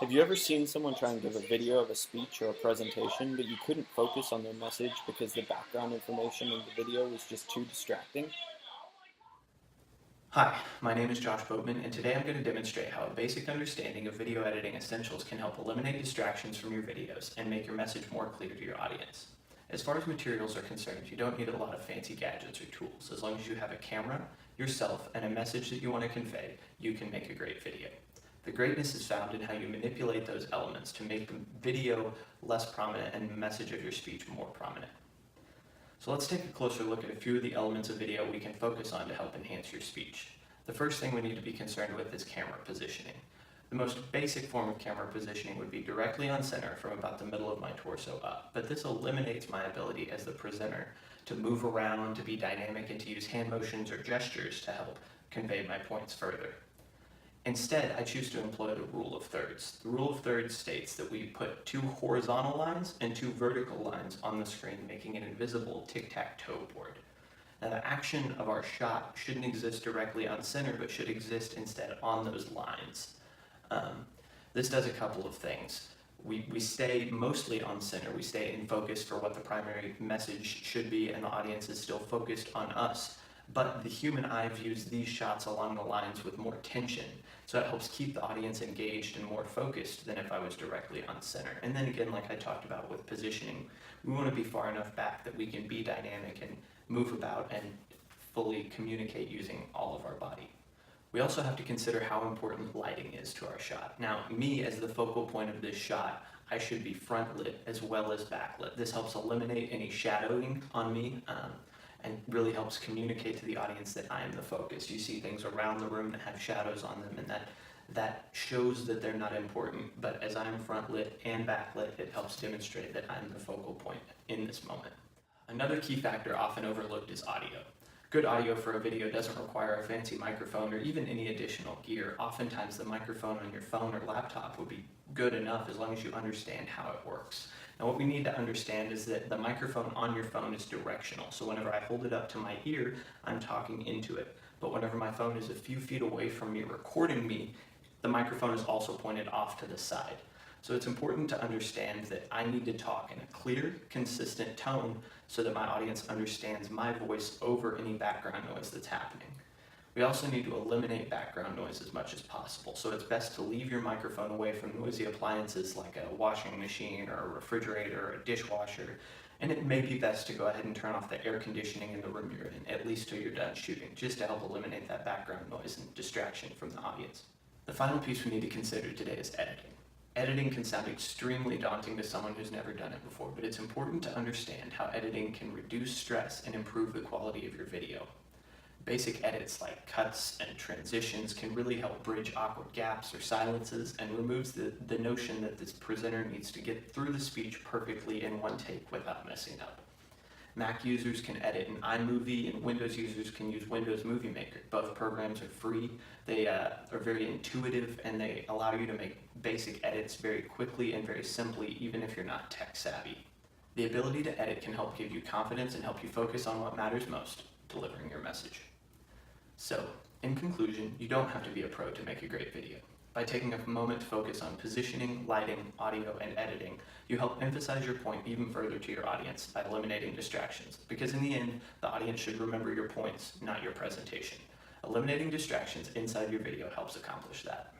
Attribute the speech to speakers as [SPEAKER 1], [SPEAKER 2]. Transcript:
[SPEAKER 1] Have you ever seen someone try and give a video of a speech or a presentation, but you couldn't focus on their message because the background information in the video was just too distracting?
[SPEAKER 2] Hi, my name is Josh Boatman, and today I'm going to demonstrate how a basic understanding of video editing essentials can help eliminate distractions from your videos and make your message more clear to your audience. As far as materials are concerned, you don't need a lot of fancy gadgets or tools. As long as you have a camera, yourself, and a message that you want to convey, you can make a great video. The greatness is found in how you manipulate those elements to make the video less prominent and the message of your speech more prominent. So let's take a closer look at a few of the elements of video we can focus on to help enhance your speech. The first thing we need to be concerned with is camera positioning. The most basic form of camera positioning would be directly on center from about the middle of my torso up, but this eliminates my ability as the presenter to move around, to be dynamic, and to use hand motions or gestures to help convey my points further. Instead, I choose to employ the rule of thirds. The rule of thirds states that we put two horizontal lines and two vertical lines on the screen, making an invisible tic-tac-toe board. Now, the action of our shot shouldn't exist directly on center, but should exist instead on those lines. This does a couple of things. We stay mostly on center. We stay in focus for what the primary message should be, and the audience is still focused on us. But the human eye views these shots along the lines with more tension, so it helps keep the audience engaged and more focused than if I was directly on center. And then again, like I talked about with positioning, we want to be far enough back that we can be dynamic and move about and fully communicate using all of our body. We also have to consider how important lighting is to our shot. Now, me as the focal point of this shot, I should be front lit as well as backlit. This helps eliminate any shadowing on me, and really helps communicate to the audience that I am the focus. You see things around the room that have shadows on them, and that shows that they're not important, but as I'm front lit and backlit, it helps demonstrate that I'm the focal point in this moment. Another key factor often overlooked is audio. Good audio for a video doesn't require a fancy microphone or even any additional gear. Oftentimes the microphone on your phone or laptop would be good enough as long as you understand how it works. Now what we need to understand is that the microphone on your phone is directional. So whenever I hold it up to my ear, I'm talking into it. But whenever my phone is a few feet away from me recording me, the microphone is also pointed off to the side. So it's important to understand that I need to talk in a clear, consistent tone so that my audience understands my voice over any background noise that's happening. We also need to eliminate background noise as much as possible. So it's best to leave your microphone away from noisy appliances like a washing machine or a refrigerator or a dishwasher. And it may be best to go ahead and turn off the air conditioning in the room you're in, at least till you're done shooting, just to help eliminate that background noise and distraction from the audience. The final piece we need to consider today is editing. Editing can sound extremely daunting to someone who's never done it before, but it's important to understand how editing can reduce stress and improve the quality of your video. Basic edits like cuts and transitions can really help bridge awkward gaps or silences and removes the notion that this presenter needs to get through the speech perfectly in one take without messing up. Mac users can edit in iMovie and Windows users can use Windows Movie Maker. Both programs are free, they are very intuitive, and they allow you to make basic edits very quickly and very simply, even if you're not tech savvy. The ability to edit can help give you confidence and help you focus on what matters most, delivering your message. So, in conclusion, you don't have to be a pro to make a great video. By taking a moment to focus on positioning, lighting, audio, and editing, you help emphasize your point even further to your audience by eliminating distractions. Because in the end, the audience should remember your points, not your presentation. Eliminating distractions inside your video helps accomplish that.